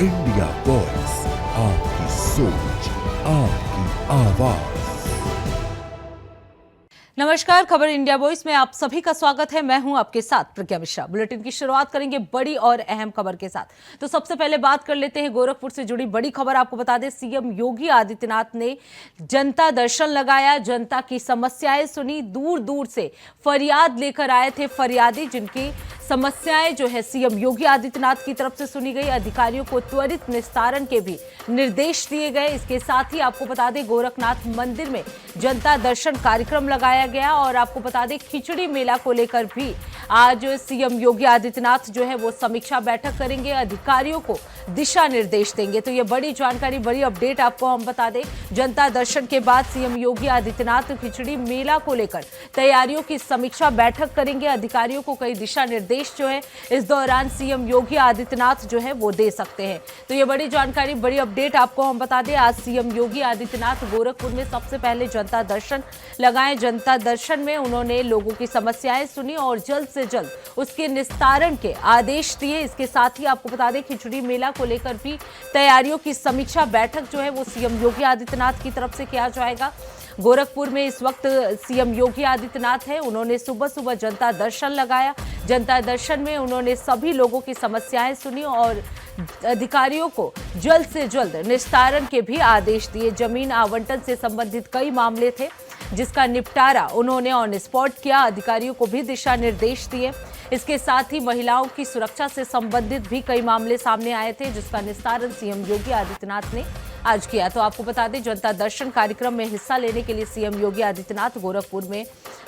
India voice, आपकी सोच, आपकी आवाज। नमस्कार, खबर इंडिया वॉइस में आप सभी का स्वागत है। मैं हूं आपके साथ प्रज्ञा मिश्रा। बुलेटिन की शुरुआत करेंगे बड़ी और अहम खबर के साथ। तो सबसे पहले बात कर लेते हैं गोरखपुर से जुड़ी बड़ी खबर। आपको बता दें, सीएम योगी आदित्यनाथ ने जनता दर्शन लगाया, जनता की समस्याएं सुनी, दूर दूर से फरियाद लेकर आए थे फरियादी, जिनकी समस्याएं जो है सीएम योगी आदित्यनाथ की तरफ से सुनी गई। अधिकारियों को त्वरित निस्तारण के भी निर्देश दिए गए। इसके साथ ही आपको बता दें, गोरखनाथ मंदिर में जनता दर्शन कार्यक्रम लगाया गया और आपको बता दें, खिचड़ी मेला को लेकर भी आज सीएम योगी आदित्यनाथ जो है वो समीक्षा बैठक करेंगे, अधिकारियों को दिशा निर्देश देंगे। तो ये बड़ी जानकारी, बड़ी अपडेट आपको हम बता दें। जनता दर्शन के बाद सीएम योगी आदित्यनाथ खिचड़ी मेला को लेकर तैयारियों की समीक्षा बैठक करेंगे। अधिकारियों को कई दिशा निर्देश जो है इस दौरान सीएम योगी आदित्यनाथ जो है वो दे सकते हैं। तो ये बड़ी जानकारी, बड़ी अपडेट आपको हम बता दें। आज सीएम योगी आदित्यनाथ गोरखपुर में सबसे पहले जनता दर्शन लगाए। जनता दर्शन में उन्होंने लोगों की समस्याएं सुनी और जल्द से जल्द उसके निस्तारण के आदेश दिए। इसके साथ ही आपको बता दें, खिचड़ी मेला को लेकर भी तैयारियों की समीक्षा बैठक जो है वो सीएम योगी आदित्यनाथ की तरफ से किया जाएगा। गोरखपुर में इस वक्त सीएम योगी आदित्यनाथ है, उन्होंने सुबह सुबह जनता दर्शन लगाया। जनता दर्शन में उन्होंने सभी लोगों की समस्याएं सुनी और अधिकारियों को जल्द से जल्द निस्तारण के भी आदेश दिए। जमीन आवंटन से संबंधित कई मामले थे, जिसका निपटारा उन्होंने ऑन स्पॉट किया। अधिकारियों को भी दिशा निर्देश दिए। इसके साथ ही महिलाओं की सुरक्षा से संबंधित भी कई मामले सामने आए थे, जिसका निस्तारण सीएम योगी आदित्यनाथ ने आज किया। तो आपको बता दें, जनता दर्शन कार्यक्रम में हिस्सा लेने के लिए सीएम योगी आदित्यनाथ गोरखपुर में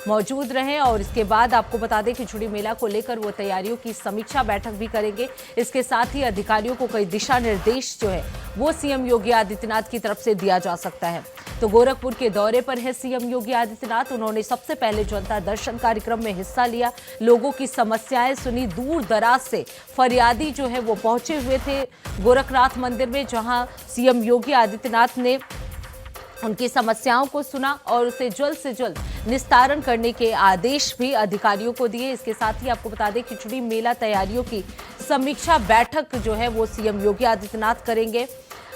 मौजूद रहे और इसके बाद आपको बता दें, खिचड़ी मेला को लेकर वो तैयारियों की समीक्षा बैठक भी करेंगे। इसके साथ ही अधिकारियों को कई दिशा निर्देश जो है वो सीएम योगी आदित्यनाथ की तरफ से दिया जा सकता है। तो गोरखपुर के दौरे पर है सीएम योगी आदित्यनाथ। उन्होंने सबसे पहले जनता दर्शन कार्यक्रम में हिस्सा लिया, लोगों की समस्याएं सुनी। दूर दराज से फरियादी जो है वो पहुंचे हुए थे गोरखनाथ मंदिर में, जहां सीएम योगी आदित्यनाथ ने उनकी समस्याओं को सुना और उसे जल्द से जल्द निस्तारण करने के आदेश भी अधिकारियों को दिए। इसके साथ ही आपको बता दें, खिचड़ी मेला तैयारियों की समीक्षा बैठक जो है वो सीएम योगी आदित्यनाथ करेंगे।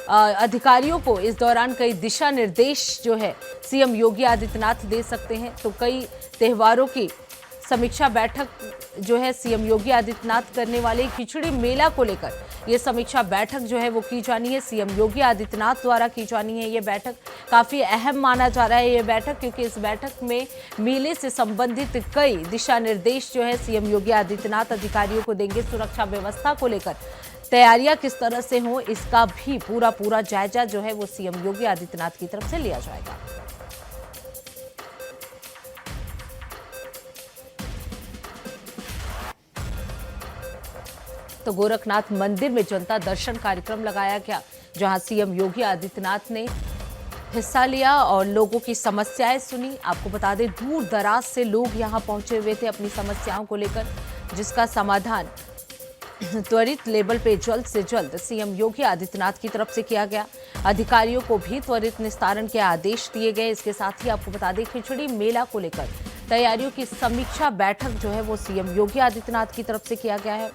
अधिकारियों को इस दौरान कई दिशा निर्देश जो है सीएम योगी आदित्यनाथ दे सकते हैं। तो कई त्योहारों की समीक्षा बैठक जो है सीएम योगी आदित्यनाथ करने वाले। खिचड़ी मेला को लेकर ये समीक्षा बैठक जो है वो की जानी है, सीएम योगी आदित्यनाथ द्वारा की जानी है। ये बैठक काफ़ी अहम माना जा रहा है ये बैठक, क्योंकि इस बैठक में मेले से संबंधित कई दिशा निर्देश जो है सीएम योगी आदित्यनाथ अधिकारियों को देंगे। सुरक्षा व्यवस्था को लेकर तैयारियां किस तरह से हों, इसका भी पूरा जायजा जो है वो सीएम योगी आदित्यनाथ की तरफ से लिया जाएगा। तो गोरखनाथ मंदिर में जनता दर्शन कार्यक्रम लगाया गया, जहां सीएम योगी आदित्यनाथ ने हिस्सा लिया और लोगों की समस्याएं सुनी। आपको बता दें, दूर दराज से लोग यहां पहुंचे हुए थे अपनी समस्याओं को लेकर, जिसका समाधान त्वरित लेवल पे जल्द से जल्द सीएम योगी आदित्यनाथ की तरफ से किया गया। अधिकारियों को भी त्वरित निस्तारण के आदेश दिए गए। इसके साथ ही आपको बता दें, खिचड़ी मेला को लेकर तैयारियों की समीक्षा बैठक जो है वो सीएम योगी आदित्यनाथ की तरफ से किया गया है।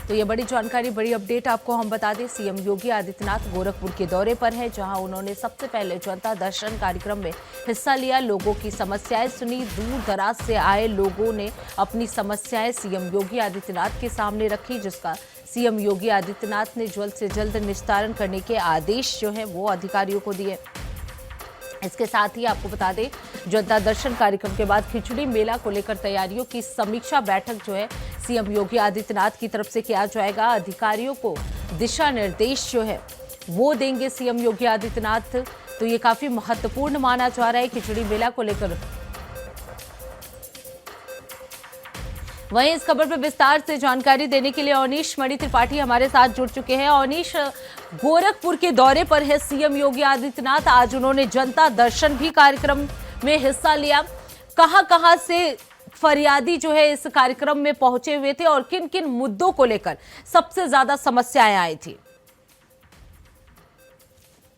तो ये बड़ी जानकारी, बड़ी अपडेट आपको हम बता दें। सीएम योगी आदित्यनाथ गोरखपुर के दौरे पर है, जहां उन्होंने सबसे पहले जनता दर्शन कार्यक्रम में हिस्सा लिया, लोगों की समस्याएं सुनी। दूर दराज से आए लोगों ने अपनी समस्याएं सीएम योगी आदित्यनाथ के सामने रखी, जिसका सीएम योगी आदित्यनाथ ने जल्द से जल्द निस्तारण करने के आदेश जो है वो अधिकारियों को दिए। इसके साथ ही आपको बता दें, जनता दर्शन कार्यक्रम के बाद खिचड़ी मेला को लेकर तैयारियों की समीक्षा बैठक जो है सीएम योगी आदित्यनाथ की तरफ से किया जाएगा। अधिकारियों को दिशा निर्देश जो है वो देंगे सीएम योगी आदित्यनाथ। तो ये काफी महत्वपूर्ण माना जा रहा है खिचड़ी मेला को लेकर। वहीं इस खबर पर विस्तार से जानकारी देने के लिए अवनीश मणि त्रिपाठी हमारे साथ जुड़ चुके हैं। अवनीश, गोरखपुर के दौरे पर है सीएम योगी आदित्यनाथ। आज उन्होंने जनता दर्शन भी कार्यक्रम में हिस्सा लिया। कहां से फरियादी जो है इस कार्यक्रम में पहुंचे हुए थे और किन किन मुद्दों को लेकर सबसे ज्यादा समस्याएं आई थी?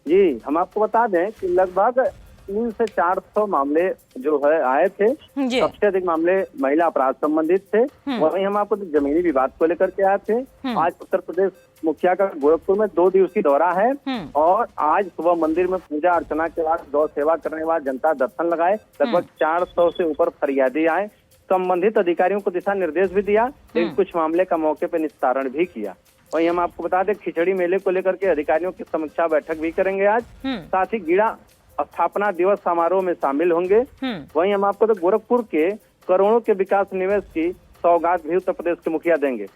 जी, हम आपको बता दें कि लगभग 300 से 400 मामले जो है आए थे। जी। सबसे अधिक मामले महिला अपराध संबंधित थे। वहीं हम आपको जमीनी विवाद को लेकर के आए थे। आज उत्तर प्रदेश मुखिया का गोरखपुर में 2 दिवसीय दौरा है और आज सुबह मंदिर में पूजा अर्चना के बाद गौ सेवा करने के बाद जनता दर्शन लगाए। लगभग 400 से ऊपर फरियादी आए। संबंधित अधिकारियों को दिशा निर्देश भी दिया, लेकिन कुछ मामले का मौके पर निस्तारण भी किया। वहीं हम आपको बता दें, खिचड़ी मेले को लेकर के अधिकारियों की समीक्षा बैठक भी करेंगे आज। साथ ही गीड़ा स्थापना दिवस समारोह में शामिल होंगे। वहीं हम आपको तो गोरखपुर के करोड़ों के विकास निवेश की सौगात भी उत्तर प्रदेश के मुखिया देंगे।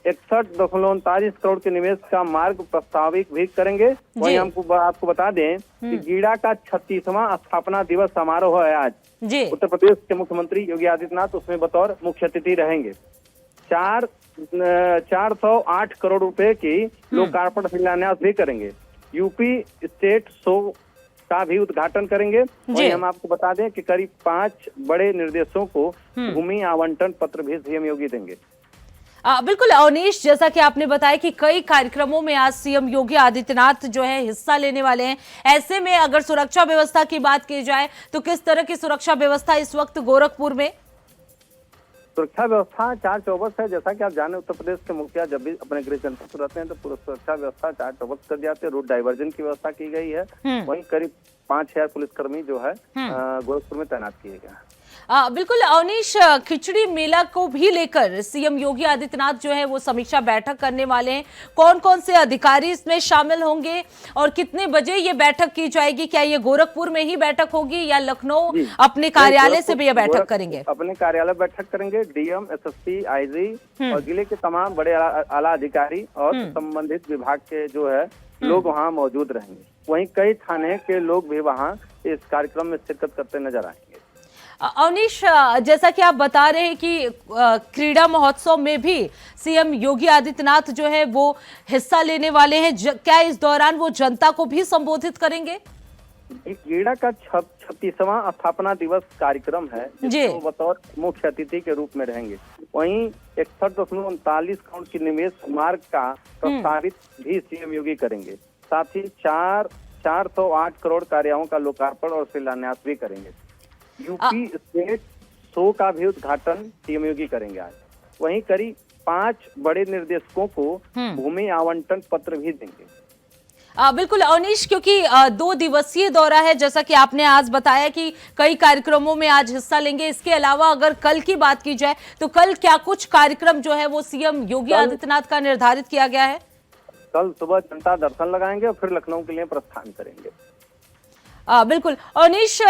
61.39 करोड़ के निवेश का मार्ग प्रस्तावित भी करेंगे। वहीं हमको आपको बता दें कि गीड़ा का 36वां स्थापना दिवस समारोह है आज। उत्तर प्रदेश के मुख्यमंत्री योगी आदित्यनाथ उसमें बतौर मुख्य अतिथि रहेंगे। 408 करोड़ रुपए की लोकार्पण शिलान्यास भी करेंगे। यूपी स्टेट शो का भी उद्घाटन करेंगे। वहीं हम आपको बता दें कि करीब 5 बड़े निर्देशों को भूमि आवंटन पत्र भी सीएम योगी देंगे। बिल्कुल अवनीश, जैसा कि आपने बताया कि कई कार्यक्रमों में आज सीएम योगी आदित्यनाथ जो है हिस्सा लेने वाले हैं। ऐसे में अगर सुरक्षा व्यवस्था की बात की जाए तो किस तरह की सुरक्षा व्यवस्था इस वक्त गोरखपुर में? सुरक्षा व्यवस्था 4-4 है। जैसा कि आप जाने, उत्तर प्रदेश के मुखिया जब भी अपने गृह जनपद रहते हैं तो पूरा सुरक्षा व्यवस्था 4-4 कर जाते हैं। रूट डाइवर्जन की व्यवस्था की गई है। वहीं करीब 5000 पुलिसकर्मी जो है गोरखपुर में तैनात किए गए हैं। बिल्कुल अवनीश, खिचड़ी मेला को भी लेकर सीएम योगी आदित्यनाथ जो है वो समीक्षा बैठक करने वाले हैं। कौन कौन से अधिकारी इसमें शामिल होंगे और कितने बजे ये बैठक की जाएगी? क्या ये गोरखपुर में ही बैठक होगी या लखनऊ अपने कार्यालय से भी ये बैठक करेंगे? अपने कार्यालय बैठक करेंगे। डीएम, एसएसपी, आईजी और जिले के तमाम बड़े आला अधिकारी और संबंधित विभाग के जो है लोग वहाँ मौजूद रहेंगे। वहीं कई थाने के लोग भी वहाँ इस कार्यक्रम में शिरकत करते नजर आएंगे। अवनीश, जैसा कि आप बता रहे हैं कि क्रीड़ा महोत्सव में भी सीएम योगी आदित्यनाथ जो है वो हिस्सा लेने वाले हैं। क्या इस दौरान वो जनता को भी संबोधित करेंगे? क्रीड़ा का 36वां स्थापना दिवस कार्यक्रम है, जिसको बतौर मुख्य अतिथि के रूप में रहेंगे। वहीं 61.39 करोड़ की निवेश मार्ग का प्रस्तावित भी सीएम योगी करेंगे। साथ ही 408 करोड़ कार्यों का लोकार्पण और शिलान्यास भी करेंगे। यूपी स्टेट शो का भी उद्घाटन सीएम योगी करेंगे आज। वहीं करीब 5 बड़े निर्देशकों को भूमि आवंटन पत्र भी देंगे। बिल्कुल अवनीश, क्योंकि 2 दिवसीय दौरा है, जैसा कि आपने आज बताया कि कई कार्यक्रमों में आज हिस्सा लेंगे। इसके अलावा अगर कल की बात की जाए तो कल क्या कुछ कार्यक्रम जो है वो सीएम योगी आदित्यनाथ का निर्धारित किया गया है? कल सुबह जनता दर्शन लगाएंगे और फिर लखनऊ के लिए प्रस्थान करेंगे। बिल्कुल अवनीश,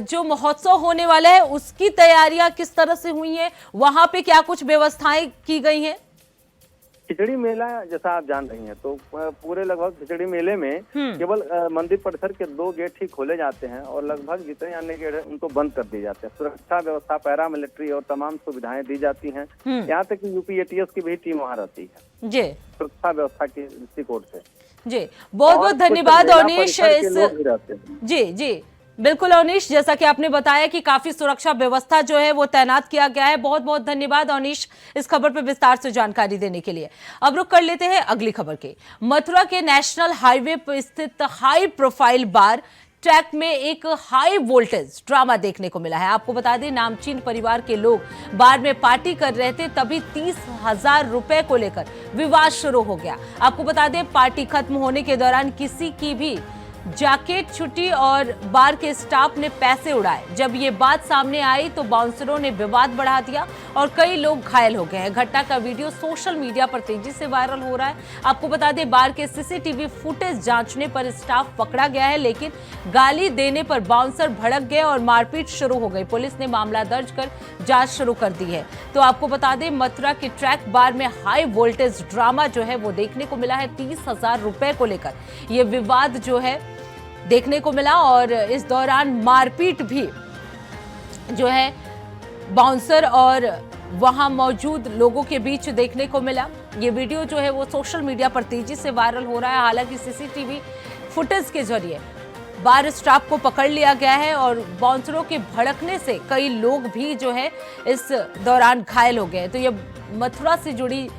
जो महोत्सव होने वाला है उसकी तैयारियां किस तरह से हुई हैं? वहां पे क्या कुछ व्यवस्थाएं की गई हैं? खिचड़ी मेला जैसा आप जान रही हैं, तो पूरे लगभग खिचड़ी मेले में केवल मंदिर परिसर के 2 गेट ही खोले जाते हैं और लगभग जितने अन्य गेट हैं उनको बंद कर दिए जाते हैं। सुरक्षा व्यवस्था, पैरा मिलिट्री और तमाम सुविधाएं दी जाती हैं। यहाँ तक कि यूपी एटीएस की भी टीम वहाँ रहती है जी, सुरक्षा व्यवस्था की दृष्टिकोण से। जी बहुत बहुत धन्यवाद अवनीश। जी बिल्कुल अवनीश, जैसा कि आपने बताया कि काफी सुरक्षा व्यवस्था जो है वो तैनात किया गया है। बहुत बहुत धन्यवाद अवनीश इस खबर पर विस्तार से जानकारी देने के लिए। अब रुक कर लेते हैं अगली खबर के। मथुरा के नेशनल हाईवे पर स्थित हाई प्रोफाइल बार ट्रैक में एक हाई वोल्टेज ड्रामा देखने को मिला है। आपको बता दें, नामचीन परिवार के लोग बार में पार्टी कर रहे थे, तभी 30,000 रुपए को लेकर विवाद शुरू हो गया। आपको बता दें, पार्टी खत्म होने के दौरान किसी की भी जैकेट छुटी और बार के स्टाफ ने पैसे उड़ाए। जब ये बात सामने आई तो बाउंसरों ने विवाद बढ़ा दिया और कई लोग घायल हो गए हैं। घटना का वीडियो सोशल मीडिया पर तेजी से वायरल हो रहा है। आपको बता दें, बार के सीसीटीवी फुटेज जांचने पर स्टाफ पकड़ा गया है, लेकिन गाली देने पर बाउंसर भड़क गए और मारपीट शुरू हो गई। पुलिस ने मामला दर्ज कर जांच शुरू कर दी है। तो आपको बता दें, मथुरा के ट्रैक बार में हाई वोल्टेज ड्रामा जो है वो देखने को मिला है। 30,000 रुपए को लेकर ये विवाद जो है देखने को मिला और इस दौरान मारपीट भी जो है बाउंसर और वहां मौजूद लोगों के बीच देखने को मिला। ये वीडियो जो है वो सोशल मीडिया पर तेजी से वायरल हो रहा है। हालांकि सीसीटीवी फुटेज के जरिए बार स्टाफ को पकड़ लिया गया है और बाउंसरों के भड़कने से कई लोग भी जो है इस दौरान घायल हो गए। तो ये मथुरा से जुड़ी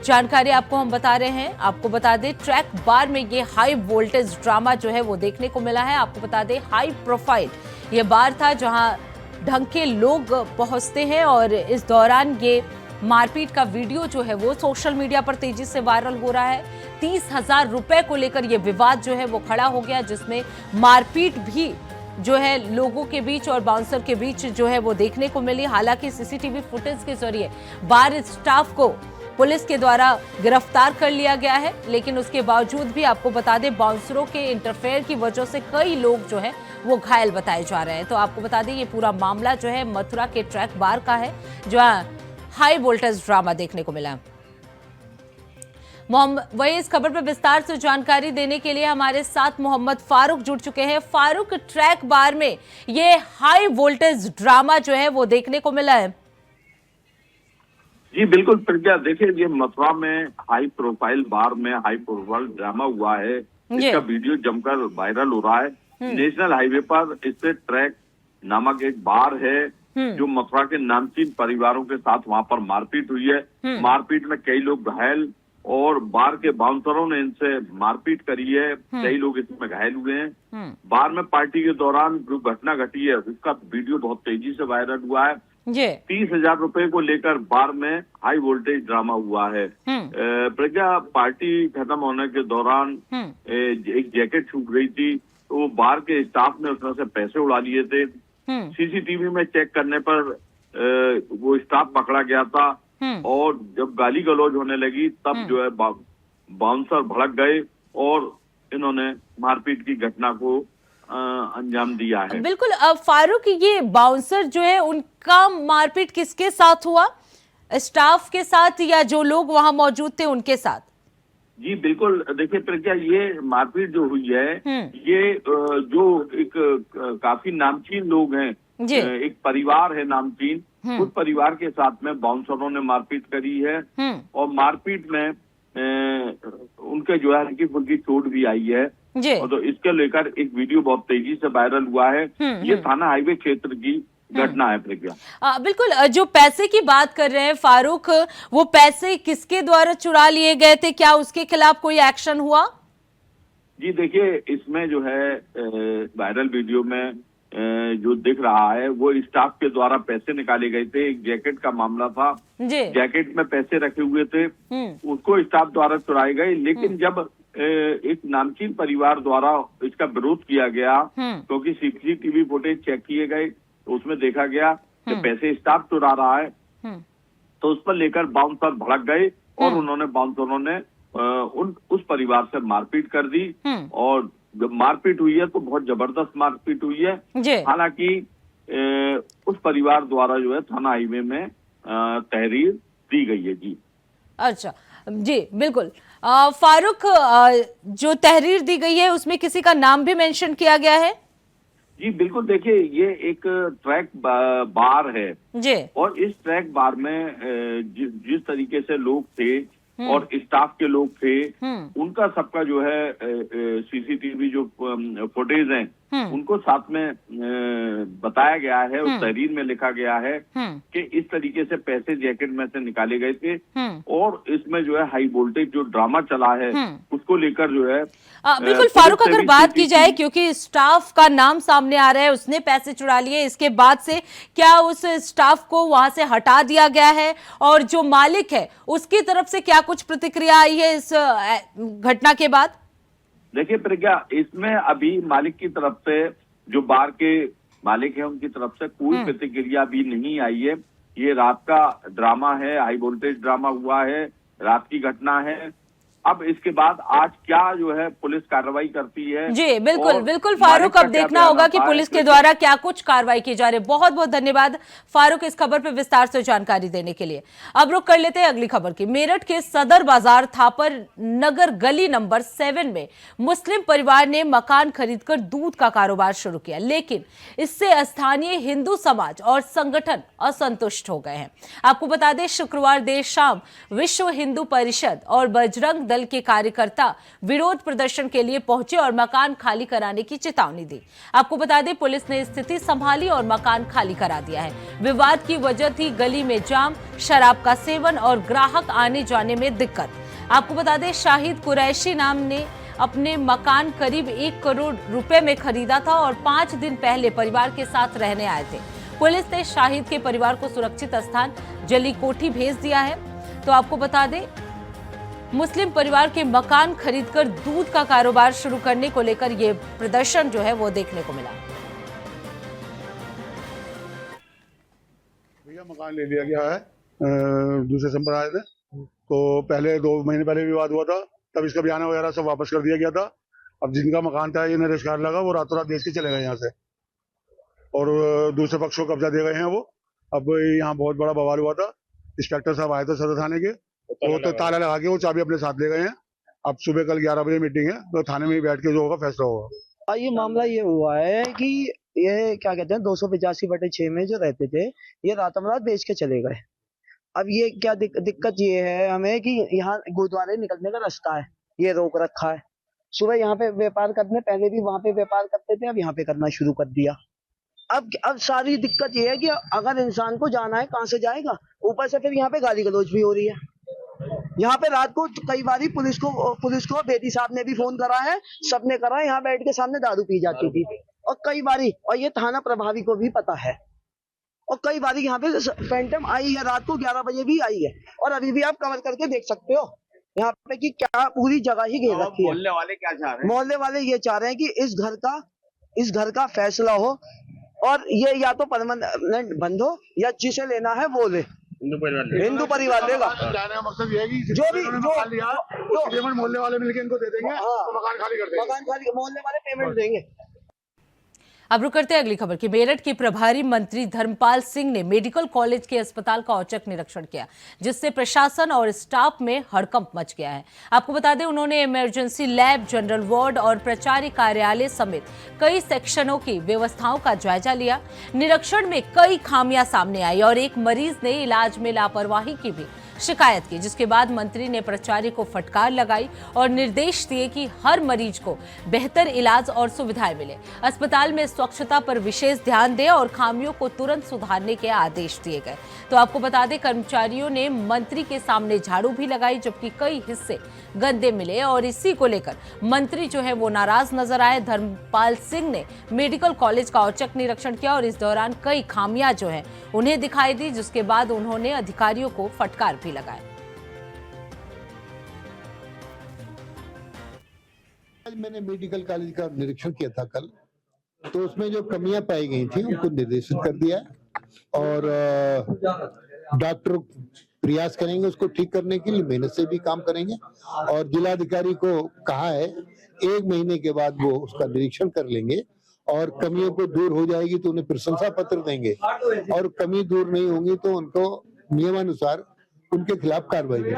जानकारी आपको हम बता रहे हैं। आपको बता दें ट्रैक बार में ये हाई वोल्टेज ड्रामा जो है वो देखने को मिला है। आपको बता दें हाई प्रोफाइल ये बार था जहां ढंग के लोग पहुंचते हैं और इस दौरान ये मारपीट का वीडियो जो है वो सोशल मीडिया पर तेजी से वायरल हो रहा है। 30,000 रुपए को लेकर ये विवाद जो है वो खड़ा हो गया, जिसमें मारपीट भी जो है लोगों के बीच और बाउंसर के बीच जो है वो देखने को मिली। हालांकि सीसीटीवी फुटेज के जरिए बार स्टाफ को पुलिस के द्वारा गिरफ्तार कर लिया गया है, लेकिन उसके बावजूद भी आपको बता दें बाउंसरों के इंटरफेयर की वजह से कई लोग जो है वो घायल बताए जा रहे हैं। तो आपको बता दें ये पूरा मामला जो है मथुरा के ट्रैक बार का है, जहां हाई वोल्टेज ड्रामा देखने को मिला। वही इस खबर पर विस्तार से जानकारी देने के लिए हमारे साथ मोहम्मद फारूक जुड़ चुके हैं। फारूक, ट्रैक बार में ये हाई वोल्टेज ड्रामा जो है वो देखने को मिला है। जी बिल्कुल प्रज्ञा, देखिए ये मथुरा में हाई प्रोफाइल बार में हाई प्रोफाइल ड्रामा हुआ है। इसका वीडियो जमकर वायरल हो रहा है। नेशनल हाईवे पर इससे ट्रैक नामक एक बार है जो मथुरा के नामचीन परिवारों के साथ वहां पर मारपीट हुई है। मारपीट में कई लोग घायल और बार के बाउंसरों ने इनसे मारपीट करी है। कई लोग इसमें घायल हुए हैं। बार में पार्टी के दौरान जो घटना घटी है उसका वीडियो बहुत तेजी से वायरल हुआ है। 30,000 रुपए को लेकर बार में हाई वोल्टेज ड्रामा हुआ है। प्रज्ञा, पार्टी खत्म होने के दौरान एक जैकेट छूट गई थी, तो बार के स्टाफ ने उसमें से पैसे उड़ा लिए थे। सीसीटीवी में चेक करने पर वो स्टाफ पकड़ा गया था और जब गाली गलौज होने लगी तब जो है बाउंसर भड़क गए और इन्होंने मारपीट की घटना को अंजाम दिया है। बिल्कुल फारूक, ये बाउंसर जो है उनका मारपीट किसके साथ हुआ? स्टाफ के साथ या जो लोग वहां मौजूद थे उनके साथ? जी बिल्कुल, देखिए प्रज्ञा, ये मारपीट जो हुई है ये जो एक काफी नामचीन लोग हैं, एक परिवार है नामचीन, उस परिवार के साथ में बाउंसरों ने मारपीट करी है और मारपीट में उनके जो है हल्की फुल्की चोट भी आई है। और तो इसके लेकर एक वीडियो बहुत तेजी से वायरल हुआ है। ये थाना हाईवे क्षेत्र की घटना है प्रज्ञा। बिल्कुल, जो पैसे की बात कर रहे हैं फारूक, वो पैसे किसके द्वारा चुरा लिए गए थे? क्या उसके खिलाफ कोई एक्शन हुआ? जी देखिए, इसमें जो है वायरल वीडियो में जो दिख रहा है वो स्टाफ के द्वारा पैसे निकाले गए थे। एक जैकेट का मामला था, जैकेट में पैसे रखे हुए थे, उसको स्टाफ द्वारा चुराए गए। लेकिन जब एक नामचीन परिवार द्वारा इसका विरोध किया गया, क्योंकि सीसीटीवी फुटेज चेक किए गए, उसमें देखा गया कि पैसे स्टाफ चुरा रहा है, तो उस पर लेकर बाउंसर भड़क गए और उन्होंने बाउंसरों ने उस परिवार से मारपीट कर दी। और जब मारपीट हुई है तो बहुत जबरदस्त मारपीट हुई है। हालांकि उस परिवार द्वारा जो है थाना हाईवे में तहरीर दी गई है। जी अच्छा, जी बिल्कुल फारूक, जो तहरीर दी गई है उसमें किसी का नाम भी मेंशन किया गया है? जी बिल्कुल, देखिए ये एक ट्रैक बार है जी, और इस ट्रैक बार में जिस तरीके से लोग थे और स्टाफ के लोग थे, उनका सबका जो है सीसीटीवी जो फुटेज हैं उनको साथ में बताया गया है। उस तहरीर में लिखा गया है कि इस तरीके से पैसे जैकेट में से निकाले गए थे और इसमें जो है हाई वोल्टेज जो ड्रामा चला है उसको लेकर जो है बिल्कुल फारूक, अगर बात की जाए, क्योंकि स्टाफ का नाम सामने आ रहा है, उसने पैसे चुरा लिए, इसके बाद से क्या उस स्टाफ को वहां से हटा दिया गया है और जो मालिक है उसकी तरफ से क्या कुछ प्रतिक्रिया आई है इस घटना के बाद? देखिए प्रज्ञा, इसमें अभी मालिक की तरफ से, जो बार के मालिक है उनकी तरफ से कोई प्रतिक्रिया भी नहीं आई है। ये रात का ड्रामा है, हाई वोल्टेज ड्रामा हुआ है, रात की घटना है। अब इसके बाद आज क्या जो है पुलिस कार्रवाई करती है। जी बिल्कुल बिल्कुल फारूक, अब देखना होगा कि पुलिस के द्वारा क्या कुछ कार्रवाई की जा रही है। बहुत बहुत धन्यवाद फारूक इस खबर पर विस्तार से जानकारी देने के लिए। अब रुक कर लेते हैं अगली खबर की। मेरठ के सदर बाजार थापर नगर गली नंबर 7 में मुस्लिम परिवार ने मकान खरीदकर दूध का कारोबार शुरू किया, लेकिन इससे स्थानीय हिंदू समाज और संगठन असंतुष्ट हो गए हैं। आपको बता दें, शुक्रवार देर शाम विश्व हिंदू परिषद और बजरंग दल दल के कार्यकर्ता विरोध प्रदर्शन के लिए पहुंचे और मकान खाली कराने की चेतावनी दी। आपको बता दें, पुलिस ने स्थिति संभाली और मकान खाली करा दिया है। विवाद की वजह थी गली में जाम, शराब का सेवन और ग्राहक आने जाने में दिक्कत। आपको बता दें, शाहिद कुरैशी नाम ने अपने मकान करीब 1 करोड़ रुपए में खरीदा था और 5 दिन पहले परिवार के साथ रहने आए थे। पुलिस ने शाहिद के परिवार को सुरक्षित स्थान जलीकोठी भेज दिया है। तो आपको बता दें, मुस्लिम परिवार के मकान खरीदकर दूध का कारोबार शुरू करने को लेकर ये प्रदर्शन जो है वो देखने को मिला। भैया मकान ले लिया गया है दूसरे संप्रदाय से, तो पहले 2 महीने पहले विवाद हुआ था, तब इसका बयाना वगैरह सब वापस कर दिया गया था। अब जिनका मकान था, ये नरेशकार लगा, वो रातों रात बेच के चले गए यहाँ से और दूसरे पक्ष को कब्जा दे गए हैं वो। अब यहाँ बहुत बड़ा बवाल हुआ था, इंस्पेक्टर साहब आए थे सदर थाने के, वो तो ताला लगा के वो चाबी अपने साथ ले गए हैं। अब सुबह कल 11 बजे मीटिंग है, तो थाने में ही बैठ के जो होगा फैसला होगा। ये मामला ये हुआ है कि ये क्या कहते हैं 285/6 में जो रहते थे, ये रात बेच के चले गए। अब ये क्या दिक्कत ये है हमें कि यहाँ गुरुद्वारे निकलने का रास्ता है, ये रोक रखा है। सुबह यहाँ पे व्यापार करने, पहले भी वहाँ पे व्यापार करते थे, अब यहाँ पे करना शुरू कर दिया। अब सारी दिक्कत ये है कि अगर इंसान को जाना है, कहाँ से जाएगा? ऊपर से फिर यहाँ पे गाली गलौज भी हो रही है। यहाँ पे रात को कई बार पुलिस को बेटी साहब ने भी फोन करा है, सबने करा, यहाँ बैठ के सामने दारू पी जाती थी और कई बारी, और ये थाना प्रभावी को भी पता है, और कई बारी यहाँ पे फैंटम आई है, रात को 11 बजे भी आई है। और अभी भी आप कवर करके देख सकते हो यहाँ पे कि क्या पूरी जगह ही घेर रखी है। मोहल्ले वाले क्या चाह रहे हैं? मोहल्ले वाले ये चाह रहे हैं कि इस घर का फैसला हो और ये या तो परमानेंट बंद हो या जिसे लेना है वो ले, हिंदू परिवार लेगा। जाने का मकसद ये है कि जो भी मोहल्ले वाले मिलके इनको दे देंगे, तो मकान खाली कर देंगे। मकान खाली, मोहल्ले वाले पेमेंट देंगे। अब रुक करते हैं अगली खबर की। मेरठ के प्रभारी मंत्री धर्मपाल सिंह ने मेडिकल कॉलेज के अस्पताल का औचक निरीक्षण किया, जिससे प्रशासन और स्टाफ में हड़कंप मच गया है। आपको बता दें, उन्होंने इमरजेंसी लैब, जनरल वार्ड और प्राचार्य कार्यालय समेत कई सेक्शनों की व्यवस्थाओं का जायजा लिया। निरीक्षण में कई खामियां सामने आई और एक मरीज ने इलाज में लापरवाही की भी शिकायत की, जिसके बाद मंत्री ने प्राचार्य को फटकार लगाई और निर्देश दिए कि हर मरीज को बेहतर इलाज और सुविधाएं मिले। अस्पताल में स्वच्छता पर विशेष ध्यान दें और खामियों को तुरंत सुधारने के आदेश दिए गए। तो आपको बता दें, कर्मचारियों ने मंत्री के सामने झाड़ू भी लगाई, जबकि कई हिस्से गंदे मिले और इसी को लेकर मंत्री जो है वो नाराज नजर आए। धर्मपाल सिंह ने मेडिकल कॉलेज का औचक निरीक्षण किया और इस दौरान कई खामियां जो है उन्हें दिखाई दी, जिसके बाद उन्होंने अधिकारियों को फटकार भी लगाया। आज मैंने मेडिकल कॉलेज का निरीक्षण किया था कल, तो उसमें जो कमियां पाई गई थी उनको निर्देशित कर दिया और डॉक्टर प्रयास करेंगे उसको ठीक करने के लिए, मेहनत से भी काम करेंगे और जिलाधिकारी को कहा है 1 महीने के बाद वो उसका निरीक्षण कर लेंगे और कमियों को दूर हो जाएगी तो उन्हें प्रशंसा पत्र देंगे और कमी दूर नहीं होंगी तो उनको नियमानुसार उनके खिलाफ कार्रवाई होगी।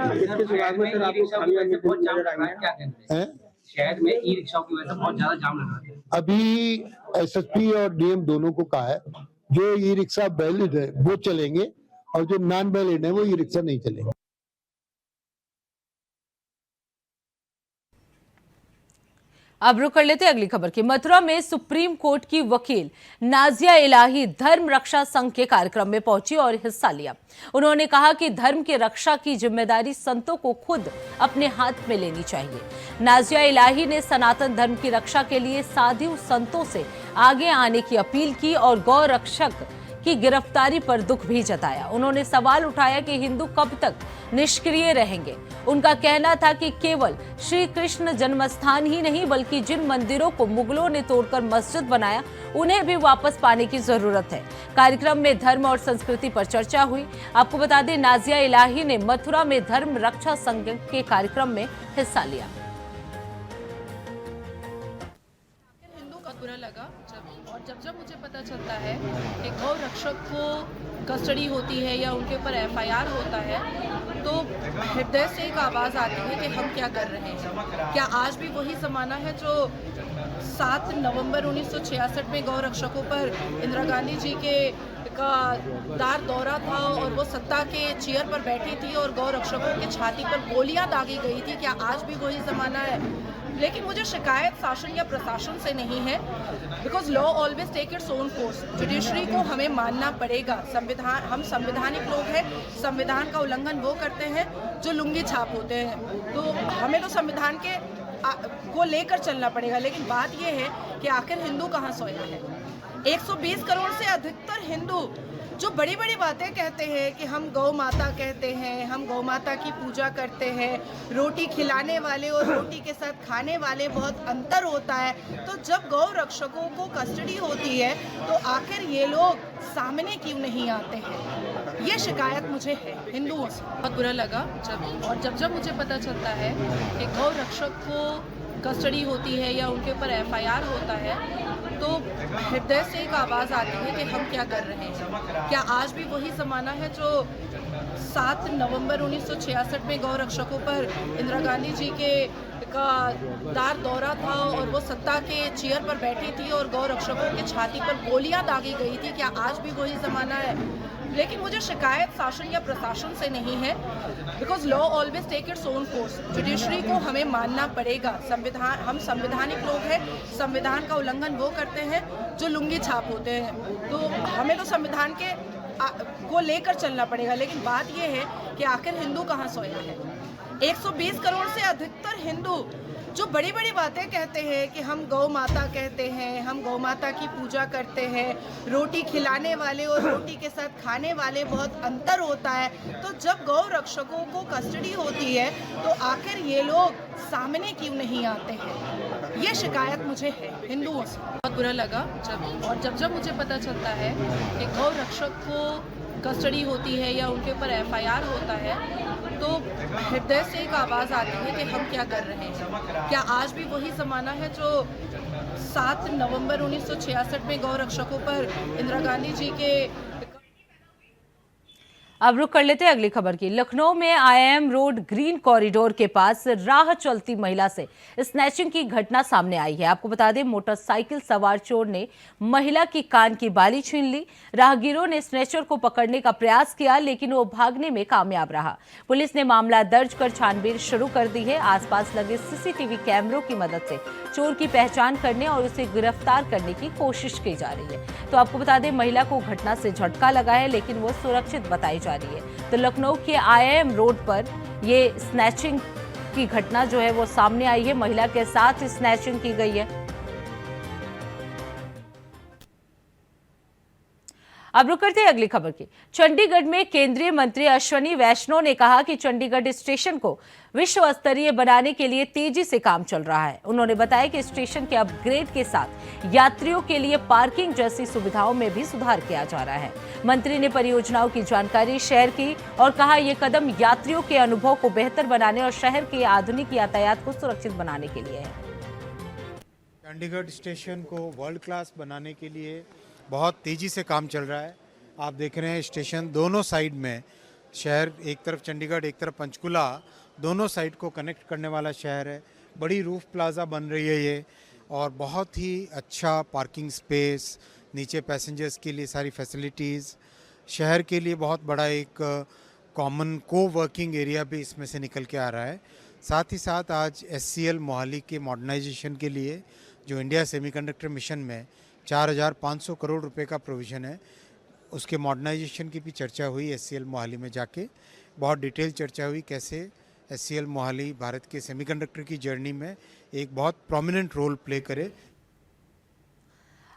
शहर में ई रिक्शाओं की वजह से बहुत ज्यादा जाम लग रहा है। अभी एसएसपी और डीएम दोनों को कहा है जो ई रिक्शा वैलिड है वो चलेंगे और जो नॉन वैलिड है वो ई रिक्शा नहीं चलेंगे। अब रुक कर लेते हैं अगली खबर की। मथुरा में सुप्रीम कोर्ट की वकील नाजिया इलाही धर्म रक्षा संघ के कार्यक्रम में पहुंची और हिस्सा लिया। उन्होंने कहा कि धर्म की रक्षा की जिम्मेदारी संतों को खुद अपने हाथ में लेनी चाहिए। नाजिया इलाही ने सनातन धर्म की रक्षा के लिए साधु संतों से आगे आने की अपील की और गौ रक्षक की गिरफ्तारी पर दुख भी जताया। उन्होंने सवाल उठाया कि हिंदू कब तक निष्क्रिय रहेंगे। उनका कहना था कि केवल श्री कृष्ण जन्मस्थान ही नहीं बल्कि जिन मंदिरों को मुगलों ने तोड़कर मस्जिद बनाया उन्हें भी वापस पाने की जरूरत है। कार्यक्रम में धर्म और संस्कृति पर चर्चा हुई। आपको बता दें, नाजिया इलाही ने मथुरा में धर्म रक्षा संघ के कार्यक्रम में हिस्सा लिया। बुरा लगा जब मुझे पता चलता है कि गौ रक्षक को कस्टडी होती है या उनके ऊपर एफआईआर होता है तो हृदय से एक आवाज़ आती है कि हम क्या कर रहे हैं। क्या आज भी वही ज़माना है जो 7 नवंबर 1966 में गौ रक्षकों पर इंदिरा गांधी जी के का दार दौरा था और वो सत्ता के चेयर पर बैठी थी और गौ रक्षकों की छाती पर गोलियां दागी गई थी। क्या आज भी वही ज़माना है? लेकिन मुझे शिकायत शासन या प्रशासन से नहीं है, because law always take its own course. Judiciary को हमें मानना पड़ेगा। संविधान, हम संवैधानिक लोग हैं। संविधान का उल्लंघन वो करते हैं जो लुंगी छाप होते हैं, तो हमें तो संविधान के को लेकर चलना पड़ेगा। लेकिन बात यह है कि आखिर हिंदू कहाँ सोया है? 120 करोड़ से अधिकतर हिंदू जो बड़ी बड़ी बातें कहते हैं कि हम गौ माता कहते हैं, हम गौ माता की पूजा करते हैं, रोटी खिलाने वाले और रोटी के साथ खाने वाले बहुत अंतर होता है। तो जब गौ रक्षकों को कस्टडी होती है तो आखिर ये लोग सामने क्यों नहीं आते हैं? ये शिकायत मुझे है हिंदुओं से। बहुत बुरा लगा जब मुझे पता चलता है कि गौ रक्षक को कस्टडी होती है या उनके ऊपर FIR होता है, तो हृदय से एक आवाज़ आती है कि हम क्या कर रहे हैं? क्या आज भी वही ज़माना है जो 7 नवंबर 1966 में गौ रक्षकों पर इंदिरा गांधी जी के का दार दौरा था और वो सत्ता के चेयर पर बैठी थी और गौ रक्षकों की छाती पर गोलियां दागी गई थी? क्या आज भी वही ज़माना है? लेकिन मुझे शिकायत शासन या प्रशासन से नहीं है, because law always take its own course. Judiciary को हमें मानना पड़ेगा। संविधान, हम संवैधानिक लोग हैं। संविधान का उल्लंघन वो करते हैं जो लुंगी छाप होते हैं, तो हमें तो संविधान के को लेकर चलना पड़ेगा। लेकिन बात यह है कि आखिर हिंदू कहाँ सोया है? 120 करोड़ से अधिकतर हिंदू जो बड़ी बड़ी बातें कहते हैं कि हम गौ माता कहते हैं, हम गौ माता की पूजा करते हैं, रोटी खिलाने वाले और रोटी के साथ खाने वाले बहुत अंतर होता है। तो जब गौ रक्षकों को कस्टडी होती है तो आखिर ये लोग सामने क्यों नहीं आते हैं? ये शिकायत मुझे है हिंदुओं से। बहुत बुरा लगा जब मुझे पता चलता है कि गौ रक्षक को कस्टडी होती है या उनके ऊपर FIR होता है, तो हृदय से एक आवाज़ आती है कि हम क्या कर रहे हैं? क्या आज भी वही ज़माना है जो 7 नवंबर 1966 में गौ रक्षकों पर इंदिरा गांधी जी के। अब रुक कर लेते हैं अगली खबर की। लखनऊ में IIM रोड ग्रीन कॉरिडोर के पास राह चलती महिला से स्नैचिंग की घटना सामने आई है। आपको बता दें, मोटरसाइकिल सवार चोर ने महिला की कान की बाली छीन ली। राहगीरों ने स्नैचर को पकड़ने का प्रयास किया, लेकिन वो भागने में कामयाब रहा। पुलिस ने मामला दर्ज कर छानबीन शुरू कर दी है। आसपास लगे CCTV कैमरों की मदद से चोर की पहचान करने और उसे गिरफ्तार करने की कोशिश की जा रही है। तो आपको बता दें, महिला को घटना से झटका लगा है, लेकिन वो सुरक्षित बताई जा रही है। तो लखनऊ के IIM रोड पर ये स्नैचिंग की घटना जो है वो सामने आई है। महिला के साथ स्नैचिंग की गई है। अब रुक करते हैं अगली खबर की। चंडीगढ़ में केंद्रीय मंत्री अश्वनी वैष्णव ने कहा कि चंडीगढ़ स्टेशन को विश्व स्तरीय बनाने के लिए तेजी से काम चल रहा है। उन्होंने बताया कि स्टेशन के अपग्रेड के साथ यात्रियों के लिए पार्किंग जैसी सुविधाओं में भी सुधार किया जा रहा है। मंत्री ने परियोजनाओं की जानकारी शेयर की और कहा यह कदम यात्रियों के अनुभव को बेहतर बनाने और शहर के आधुनिक यातायात को सुरक्षित बनाने के लिए है। चंडीगढ़ स्टेशन को वर्ल्ड क्लास बनाने के लिए बहुत तेज़ी से काम चल रहा है। आप देख रहे हैं स्टेशन दोनों साइड में, शहर एक तरफ चंडीगढ़ एक तरफ पंचकुला, दोनों साइड को कनेक्ट करने वाला शहर है। बड़ी रूफ प्लाजा बन रही है ये, और बहुत ही अच्छा पार्किंग स्पेस, नीचे पैसेंजर्स के लिए सारी फैसिलिटीज़, शहर के लिए बहुत बड़ा एक कॉमन को-वर्किंग एरिया भी इसमें से निकल के आ रहा है। साथ ही साथ आज SCL मोहाली के मॉडर्नाइजेशन के लिए जो इंडिया सेमीकंडक्टर मिशन में 4,500 करोड़ रुपए का प्रोविज़न है, उसके मॉडर्नाइजेशन की भी चर्चा हुई SCL मोहाली में जाके। बहुत डिटेल चर्चा हुई कैसे SCL मोहाली भारत के सेमीकंडक्टर की जर्नी में एक बहुत प्रोमिनेंट रोल प्ले करे।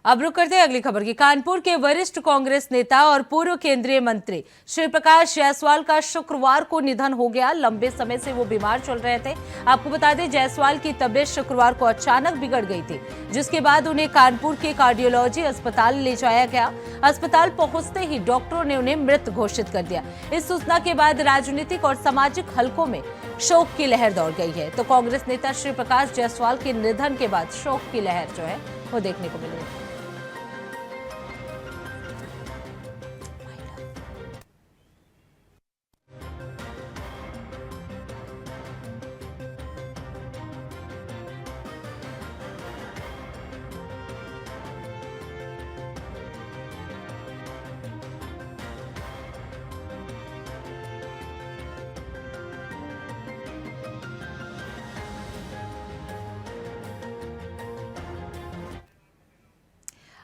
अब रुक करते हैं अगली खबर की। कानपुर के वरिष्ठ कांग्रेस नेता और पूर्व केंद्रीय मंत्री श्री प्रकाश जायसवाल का शुक्रवार को निधन हो गया। लंबे समय से वो बीमार चल रहे थे। आपको बता दें, जायसवाल की तबीयत शुक्रवार को अचानक बिगड़ गई थी, जिसके बाद उन्हें कानपुर के कार्डियोलॉजी अस्पताल ले जाया गया। अस्पताल पहुंचते ही डॉक्टरों ने उन्हें मृत घोषित कर दिया। इस सूचना के बाद राजनीतिक और सामाजिक हलकों में शोक की लहर दौड़ गई है। तो कांग्रेस नेता श्री प्रकाश जायसवाल के निधन के बाद शोक की लहर जो है वो देखने को मिली।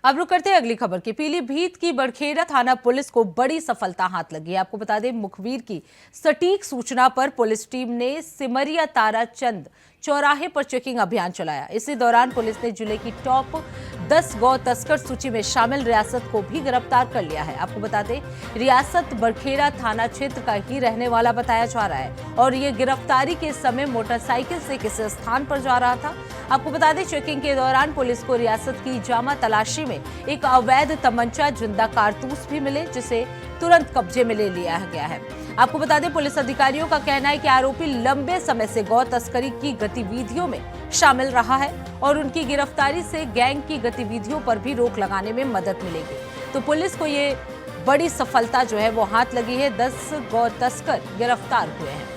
अब रुक करते हैं अगली खबर की। पीलीभीत की बड़खेड़ा थाना पुलिस को बड़ी सफलता हाथ लगी है। आपको बता दें, मुखबिर की सटीक सूचना पर पुलिस टीम ने सिमरिया ताराचंद चौराहे पर चेकिंग अभियान चलाया। इसी दौरान पुलिस ने जिले की टॉप 10 गौ तस्कर सूची में शामिल रियासत को भी गिरफ्तार कर लिया है। आपको बता दें, रियासत बड़खेड़ा थाना क्षेत्र का ही रहने वाला बताया जा रहा है और ये गिरफ्तारी के समय मोटरसाइकिल से किसी स्थान पर जा रहा था। आपको बता दें, चेकिंग के दौरान पुलिस को रियासत की जामा तलाशी में एक अवैध तमंचा, जिंदा कारतूस भी मिले, जिसे तुरंत कब्जे में ले लिया गया है। आपको बता दें, पुलिस अधिकारियों का कहना है कि आरोपी लंबे समय से गौ तस्करी की गतिविधियों में शामिल रहा है और उनकी गिरफ्तारी से गैंग की गतिविधियों पर भी रोक लगाने में मदद मिलेगी। तो पुलिस को ये बड़ी सफलता जो है वो हाथ लगी है। 10 गौ तस्कर गिरफ्तार हुए हैं।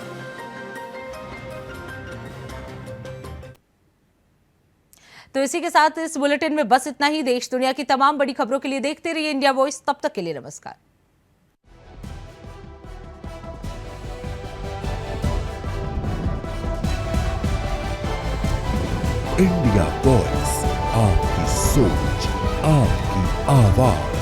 तो इसी के साथ इस बुलेटिन में बस इतना ही। देश दुनिया की तमाम बड़ी खबरों के लिए देखते रहिए इंडिया वॉइस। तब तक के लिए नमस्कार। इंडिया वॉइस, आपकी सोच, आपकी आवाज।